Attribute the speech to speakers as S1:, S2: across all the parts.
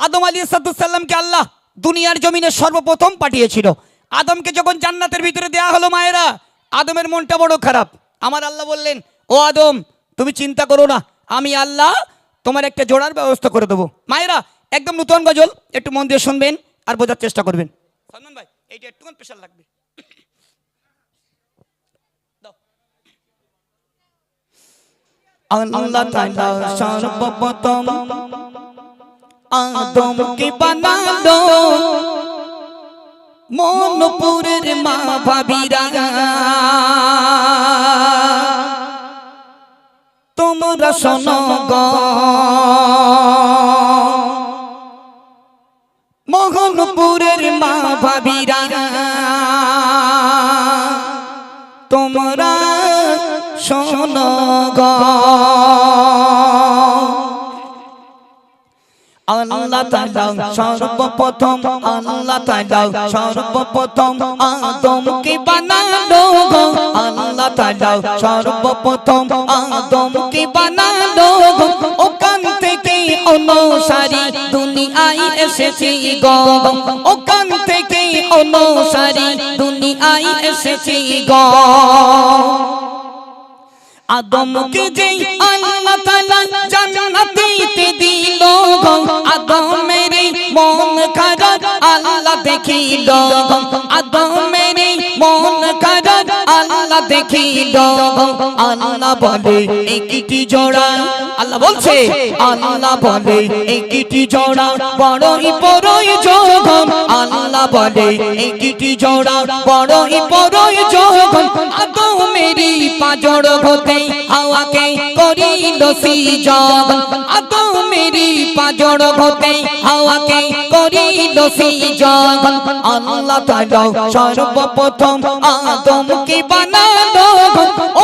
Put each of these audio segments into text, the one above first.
S1: আদম আলাইহিস সালামকে আল্লাহ দুনিয়ার জমিনে সর্বপ্রথম পাঠিয়েছিল। আদমকে যখন জান্নাতের ভিতরে দেয়া হলো মায়েরা, আদমের মনটা বড় খারাপ। আমার আল্লাহ বললেন, ও আদম তুমি চিন্তা করো না, আমি আল্লাহ তোমার একটা জোড়ার ব্যবস্থা করে দেবো। মায়েরা একদম নতুন গজল, একটু মন দিয়ে শুনবেন আর বোঝার চেষ্টা করবেন। সলমান ভাই এইটা একটুখানি স্পেশাল লাগবে। আল্লাহ তাআলা সর্বপ্রথম আদমকে বানালো, মনপুরের মা ভাবিরা তোমরা শোনো গো, মোহনপুরের মা ভাবিরা তোমরা শোনো গো। আল্লাহ তাআলা সর্বপ্রথম, আল্লাহ তাআলা সর্বপ্রথম আদমকে বানালো গো, আল্লাহ তাআলা সর্বপ্রথম আদমকে বানালো গো। ওখান থেকে অনুসারী দুনিয়ায় এসেছে গো, ওখান থেকে অনুসারী দুনিয়ায় এসেছে গো। আদমকে যে আল্লাহ তাআলা জান্নাতে দিল গো, আদমের মন খারাপ আল্লাহ দেখিল গো, আদমের মন খারাপ আল্লাহ দেখিল গো। আল্লাহ বলে একটি জোড়া, আল্লাহ বলছে, আল্লাহ বলে একটি জোড়া বড়ই প্রয়োজন, আল্লাহ বলে একটি জোড়া বড়ই প্রয়োজন। আদমের পাঁজর হতে হাওয়াকে করিল সৃজন, আদমের পাঁজর হতে হাওয়াকে করিল সৃজন। আল্লাহ তাআলা সর্বপ্রথম আদমকে বানালো,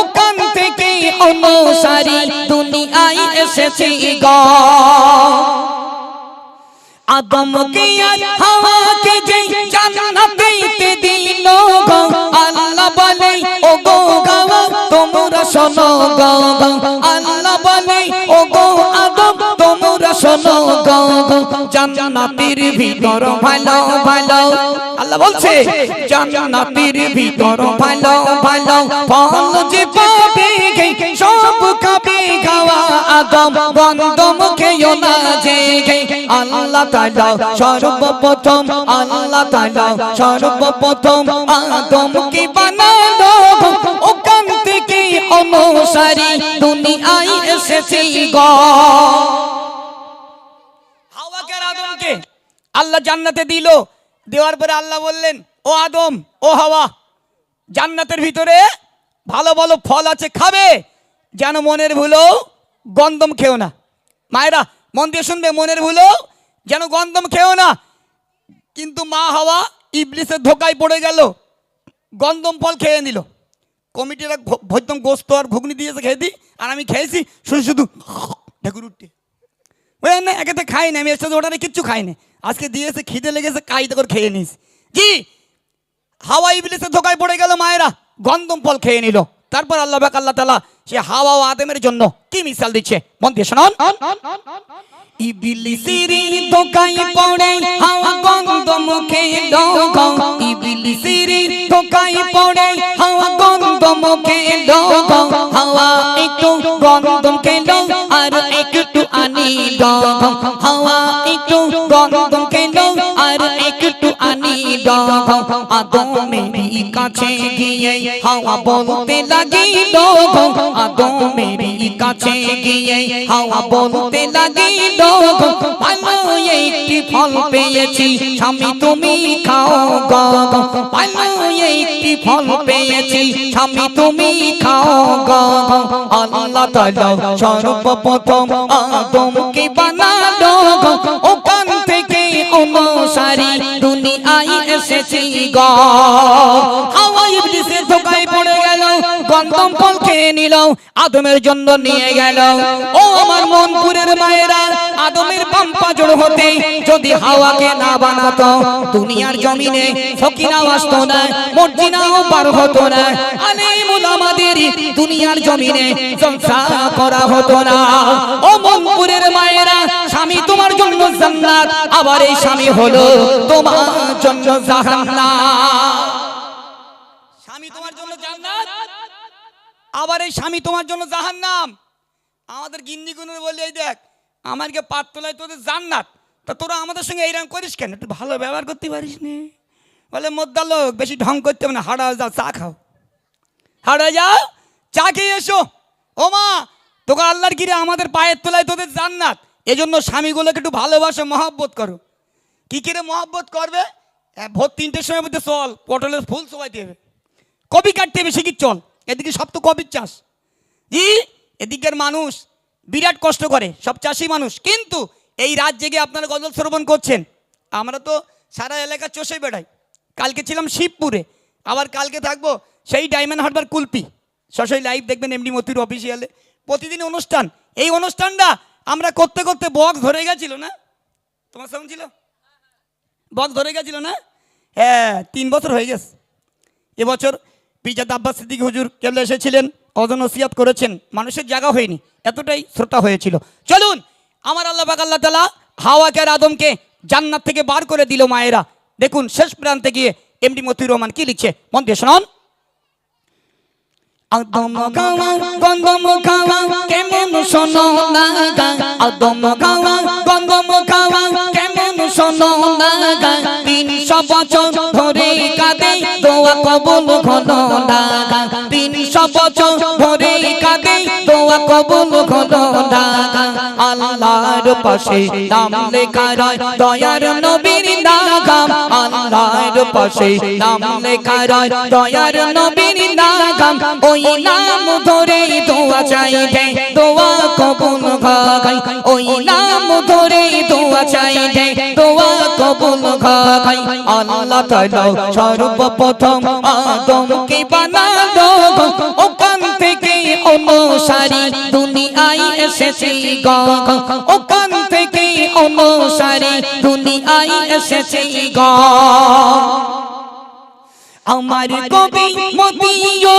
S1: ওখান থেকে অনুসারী দুনিয়ায় এসেছে গো। আদমকে আর হাওয়াকে যে জান্নাতে দিল গো, আল্লাহ বলে ও গো গাওয়া তোমরা শোনো গো, আল্লাহ বলে ও গো আদম তোমরা শোনো গো। জান্নাতের ভিতর ভালো ভালো, আল্লাহ বলছে জান্নাতের ভিতর ভালো ভালো ফল যে পাবে সব খাবে খাওয়া আদম বন্ধ মুখেও না যে। আল্লাহ তাআলা সর্বপ্রথম, আল্লাহ তাআলা সর্বপ্রথম আদমকে বানালো, ওখান থেকে অনুসারী দুনিয়ায় এসেছে গো। হাওয়াকে আর আদমকে আল্লাহ জান্নাতে দিল, দেওয়ার পরে আল্লাহ বললেন, ও আদম ও হাওয়া জান্নাতের ভিতরে ভালো ভালো ফল আছে, খাবে, যেন মনের ভুলো গন্ধম খেও না। মায়েরা মন দিয়ে শুনবে, মনের ভুলো যেন গন্ধম খেও না। কিন্তু মা হাওয়া ইবলিসের ধোকায় পড়ে গেল, গন্ধম ফল খেয়ে নিল। কমিটিরা ভৈতম গোস্ত আর ঘুগনি দিয়েছে খেয়ে দিই, আর আমি খেয়েছি শুধু শুধু ঢেকুর উঠতে, ওই না একেতে খাইনি, আমি এর সাথে ওটা কিচ্ছু খাইনি, আজকে দিয়েছে খিদে লেগেছে কাইতে করে খেয়ে নিস। জি হাওয়া ইবলিসের ধোকায় পড়ে গেল, মায়েরা গন্ধম ফল খেয়ে নিল। তারপর আল্লাহ পাক আল্লাহ তাআলা সে হাওয়া ও আদমের জন্য কি মিসাল দিচ্ছে মন দিয়ে শুনুন। ইবলিসের ধোকায় পড়ে হাওয়া গন্ধম খেল গো, ইবলিসের ধোকায় পড়ে হাওয়া গন্ধম খেল গো। হাওয়া একটু গন্ধম খেল আর একটু আনিল গো, হাওয়া একটু গন্ধম খেল আর একটু আনিল গো। আদমের কাছে গিয়ে হাওয়া বলতে লাগিল গো, আদমের কাছে গিয়ে হাওয়া বলতে লাগিল গো, ভালো একটি ফল পেয়েছি স্বামী তুমি খাও গো, ভালো একটি ফল পেয়েছি স্বামী তুমি খাও গো। আল্লাহ তাআলা সর্বপ্রথম আদমকে বানালো গো, ওখান থেকে অনুসারী দুনিয়ায় এসেছে গো। হাওয়া ইবলিসের ধোকায় পড়ে গেল, গন্ধম ফল খেয়ে নিল, আদমের জন্য নিয়ে গেল। ও আমার মনপুরের মায়েরা, আদমের বাম পাজর হতে যদি হাওয়াকে না বানাতো, দুনিয়ার জমিনে ফকিরাও আসতো না, মর্জিনাও পার হতো না, আলেম উলামাদের দুনিয়ার জমিনে জলসা করা হতো না। ও মনপুরের মায়েরা, স্বামী তোমার জন্য জান্নাত, আবার এই স্বামী হলো তোমার জন্য জাহান্নাম। স্বামী তোমার জন্য জান্নাত, আবার এই স্বামী তোমার জন্য জাহান্নাম। আমাদের গিন্নি গুণের বলি, এই দেখ আমারকে পাততলায় তোদের জান্নাত, তা তোরা আমাদের সঙ্গে এইরকম করিস কেন? একটু ভালো ব্যবহার করতে পারিস নে। বলে মোদ্দা লোক, বেশি ঢং করতে হবে না, হাড়া যাও চা খাও, হাড়া যাও চা খেয়ে এসো। ও মা, তোকে আল্লাহর গিরে আমাদের পায়ের তলায় তোদের জান্নাত। এজন্য স্বামীগুলোকে একটু ভালোবাসো, মহব্বত করো। কি করে মহব্বত করবে? ভোর 3টের সময় মধ্যে চল, পটলের ফুল সবাইতে হবে, কবি কাটতে হবে, শিখির চল। এদিকে সব তো কবির চাষ। জি, এদিকের মানুষ বিরাট কষ্ট করে, সব চাষি মানুষ। কিন্তু এই রাত জেগে আপনারা গজল শ্রবণ করছেন, আমরা তো সারা এলাকা চষে বেড়াই। কালকে ছিলাম শিবপুরে, আবার কালকে থাকবো সেই ডায়মন্ড হারবার কুলপি। সরাসরি লাইভ দেখবেন এমডি মতির অফিসিয়ালে, প্রতিদিন অনুষ্ঠান। এই অনুষ্ঠানটা আমরা করতে করতে বক্স ধরে গেছিল না? তোমার সঙ্গে ছিল বক্স ধরে গেছিল না? হ্যাঁ, 3 বছর হয়ে গেছে। এবছর পিজাত আব্বাস সিদ্দিকী হুজুর কেবলা এসেছিলেন, অজন ওসিয়াত করেছেন, মানুষের জায়গা হয়নি, এতটাই শ্রোতা হয়েছিল। চলুন, আমার আল্লাহ পাক আল্লাহ তাআলা হাওয়াকে আর আদমকে জান্নাত থেকে বার করে দিল। মায়েরা দেখুন শেষ প্রান্তে গিয়ে এমডি মতিউর রহমান কি লিখছে, মন দিয়ে শুনুন। আদম খাওয়া গন্ধম খাওয়া কেমন শোনো না গা, আদম খাওয়া গন্ধম খাওয়া কেমন শোনো না গা, 300 বছর ধরে কাঁদে দোয়া কবুল হলো না গা, 300 বছর ধরে কাঁদে দোয়া কবুল হলো না গা। আল্লাহর পাশে নাম লেখা রয় দয়ার নবীর নাম, আল্লাহর পাশে নাম লেখা রয় দয়ার নবীর নাম, ওই নাম ধরে দোয়া চাইলে দোয়া কবুল হয়, ওই নাম ধরে দোয়া চাইলে দোয়া কবুল হয়। আল্লাহ তাআলা সর্বপ্রথম আদমকে বানালো, ওখান থেকে অনুসারী দুনিয়ায় এসেছে গো, ওখান থেকে অনুসারী দুনিয়ায় এসেছে গো। আমার কবি মতিও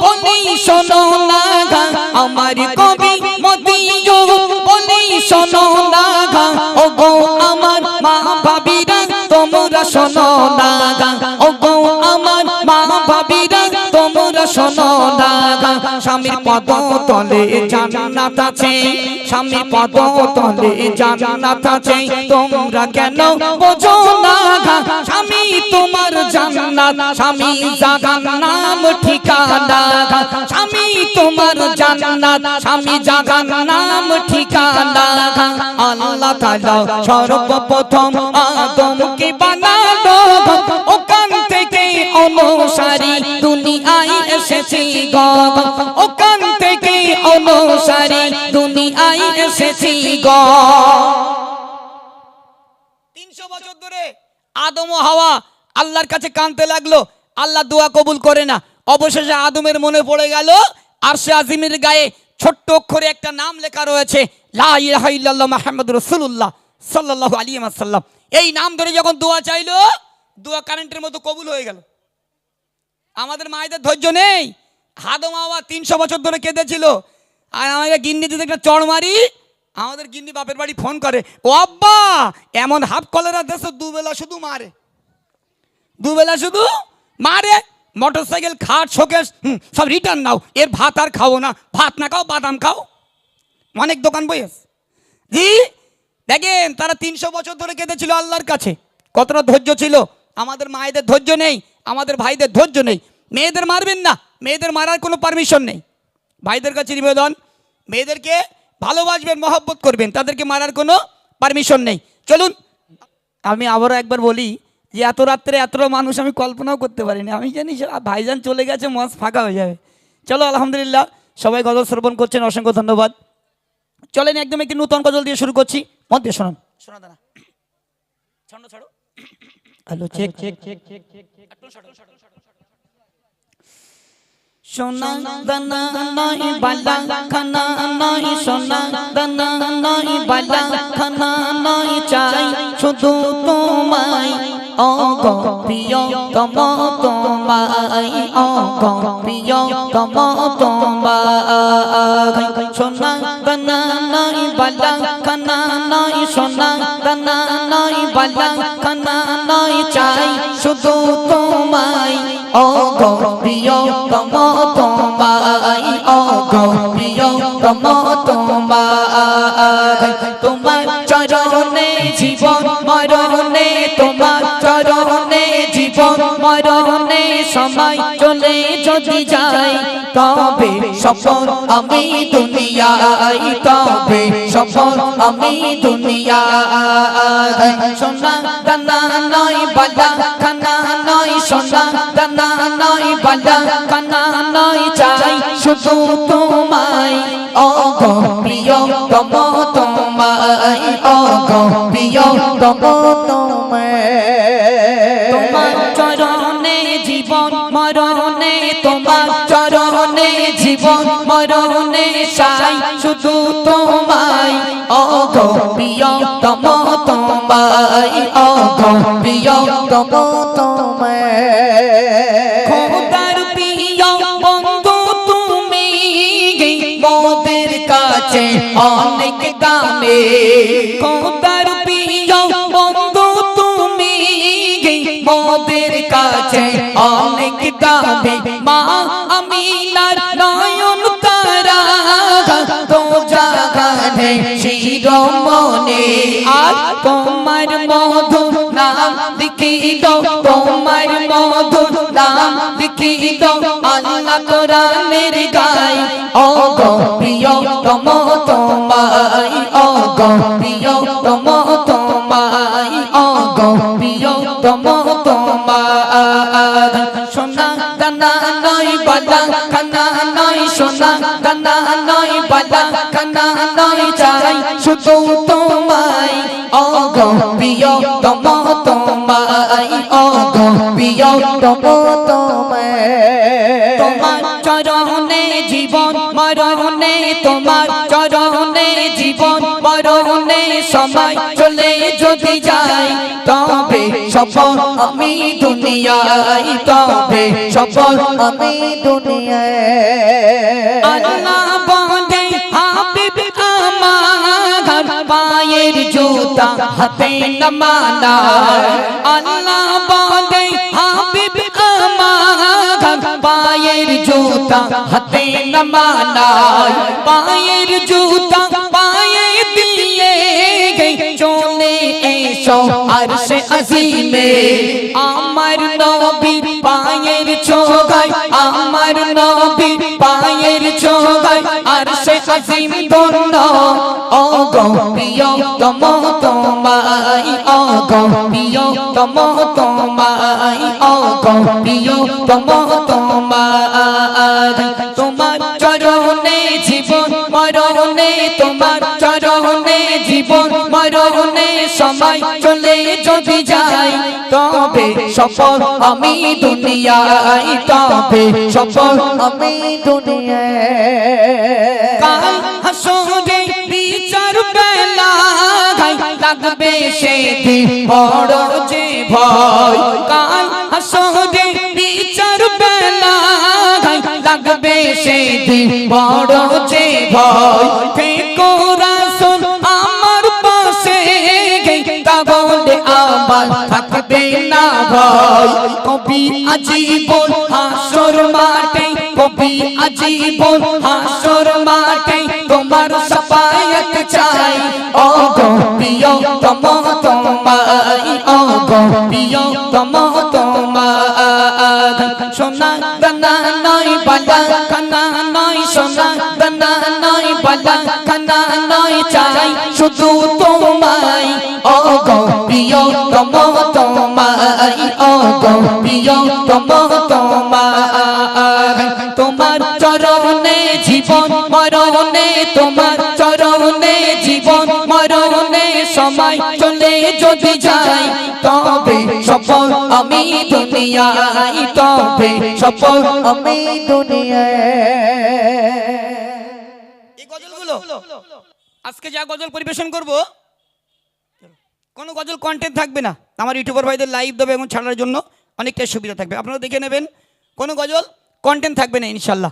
S1: বলি শোনো না গা, আমার কবি মতিও বলি শোনো না গা, ও গো আমার মা ভাবিরা তোমরা শোনো না গা, ও গো আমার মা ভাবিরা তোমরা শোনো না গা। স্বামীর পদ তলে জান্নাত আছে, স্বামীর পদ তলে জান্নাত আছে, তোমরা কেন বোঝো না গা? স্বামী তোমার জান্নাত, স্বামী জাহান্নাম ঠিকানা, স্বামী তোমার জান্নাত, স্বামী জাহান্নাম ঠিকানা। আল্লাহ তাআলা সর্বপ্রথম আদমকে বানালো, ওখান থেকে অনুসারী দুনিয়ায় এসেছে গো, ওখান থেকে অনুসারী দুনিয়ায় এসেছে গো। 300 বছর ধরে আদম ও হাওয়া আল্লাহর কাছে কাঁদতে লাগলো, আল্লাহ দোয়া কবুল করে না। অবশেষে আদমের মনে পড়ে গেল আরশে আজিমের গায়ে ছোট্ট অক্ষরে একটা নাম লেখা রয়েছে, লা ইলাহা ইল্লাল্লাহ মুহাম্মাদুর রাসূলুল্লাহ সাল্লাল্লাহু আলাইহি ওয়াসাল্লাম। এই নাম ধরে যখন দোয়া চাইলো, দোয়া কারেন্টের মতো কবুল হয়ে গেল। আমাদের মায়েদের ধৈর্য নেই। আদম হাওয়া 300 বছর ধরে কেঁদেছিল, আর আমাকে গিন্নি যদি একটা চড় মারি, আমাদের গিন্নি বাপের বাড়ি ফোন করে, ও আব্বা এমন হাফ কলেরা দেশে দুবেলা শুধু মারে, দুবেলা শুধু মারে, মোটরসাইকেল খাট শোকেস সব রিটার্ন নাও, এর ভাত আর খাও না, ভাত না খাও বাদাম খাও, অনেক দোকান বইয়েস। জি দেখেন, তারা 300 বছর ধরে কেঁদেছিল আল্লাহর কাছে, কতটা ধৈর্য ছিল। আমাদের মায়েদের ধৈর্য নেই, আমাদের ভাইদের ধৈর্য নেই। মেয়েদের মারবেন না, মেয়েদের মারার কোনো পারমিশন নেই। ভাইদের কাছে নিবেদন, মেয়েদেরকে ভালোবাসবেন, মহব্বত করবেন, তাদেরকে মারার কোনো পারমিশন নেই। চলুন, আমি আবারও একবার বলি যে এত রাত্রে এতটা মানুষ আমি কল্পনাও করতে পারিনি। আমি জানি ভাইজান চলে গেছে, মঞ্চ ফাঁকা হয়ে যাবে। চলো আলহামদুলিল্লাহ, সবাই গজল শ্রবণ করছেন, অসংখ্য ধন্যবাদ। চলেন একদম একটি নতুন গজল দিয়ে শুরু করছি, মন দিয়ে শোনান। শোনা দানা ছাড়ো ছাড়ো, hello check check check check check, সোনা দানা নাই বালা খানা নাই, সোনা দানা নাই বালা খানা নাই, চাই শুধু তোমায় ও গো প্রিয় তম তোমায়, ও গো প্রিয় তম তোমায়। সোনা দানা নাই বালা খানা নাই, সোনা দানা নাই বালা খানা নাই, চাই শুধু তোমায় ও গো প্রিয় তম তোমায়, ও গো প্রিয় তম তোমায়। তোমার চরণে জীবন মরণে, তোমার চরণে জীবন মরণে, সময় চলে যদি যায় তবে সফল আমি দুনিয়ায়, তবে সফল আমি দুনিয়ায়। সোনা দানা নয় বালা খানা নয়, সোনা দানা নয় বালা খানা নয়, চাই শুধু তোমায় ও গো প্রিয় তম তোমায়, ও গো প্রিয় তম তোমায়। তোমার চরণে জীবন মরণে, তোমার চরণে জীবন মরণে, চাই শুধু তোমায় ও গো প্রিয় তম তোমায়, ও গো প্রিয় তম তোমায়। খোদার প্রিয় বন্ধু তুমি, মোদের কাছে অনেক দামে। খোদার প্রিয় বন্ধু তুমি, মোদের কাছে অনেক দামে। মা আমিনার নয়ন তারা তো জাগানে শিরোমণি, আর তোমার মধু নাম লিখিত, তোমার মধু নাম লিখিত আল্লাহ কোরআনের গায় ও গো প্রিয় তম তোমায়, ও গো প্রিয় তম তোমায়, ও গো প্রিয় তম তোমায়। সোনা দানা নয় বালা খানা নয়, সোনা দানা নয় বালা খানা নয়, চাই শুধু তোমায় ও গো প্রিয় তম তোমায়, ও গো প্রিয় তম তোমায়। তোমার চরণে জীবন মরণে, তোমার চরণে জীবন মরণে, সময় চলে যদি যায় তবে সফল আমি দুনিয়ায়, তবে সফল আমি দুনিয়ায়। আল্লাহ বলে হাবিব আমার, পায়ের জুতা হাতে না মানায়। আল্লাহ বলে হাবিব আমার, পায়ের জুতা হাতে না মানায়। পায়ের জুতা পায়ে দিয়ে চলে এসো আরশে আজিমে, আমার নবীর পায়ের ছোঁয়ায়, আমার নবীর পায়ের ছোঁয়ায় আরশে আজিম ধন্য ও গো প্রিয় তম তোমায়, ও গো প্রিয় তম তোমায়, ও গো প্রিয় তম তোমায়। তোমার চরণে জীবন মরণে, তোমার চরণে জীবন মরণে, সময় চলে যদি যায় তবে সফল আমি দুনিয়ায়, তবে সফল আমি দুনিয়ায়। কাল হাসরে বিচার বেলা লাগবে সেদিন বড় যে ভয়, কাল হাসরে বিচার বেলা লাগবে সেদিন বড় যে ভয়। থেকো রাসূল আমার পাশে, তাহলে আমার থাকবে না ভয়। কবি আজীবন হাসর মাঠে, কবি আজীবন হাসর মাঠে, তোমার শাফায়াত চাই ও গো প্রিয় তম তোমায়, ও গো প্রিয় তম তোমায়। সোনা দানা নয় বালা খানা নয়, সোনা দানা নয় বালা খানা নয়, চাই শুধু তোমায় ও গো প্রিয় তম তোমায়, ও গো প্রিয় তম তোমায়। তোমার চরণে জীবন মরণে, তোমার চরণে জীবন মরণে, সময় চলে যদি যায় তবে
S2: সফল আমি দুনিয়ায় তবে সফল আমি দুনিয়ায়।
S1: এই গজলগুলো আজকে যা গজল পরিবেশন করব কোনো গজল কন্টেন্ট থাকবে না, আমার ইউটিউবার ভাইদের লাইভ দেবে এবং ছাড়ার জন্য অনেকটাই সুবিধা থাকবে, আপনারা দেখে নেবেন। কোনো গজল কন্টেন্ট থাকবে না ইনশাল্লাহ।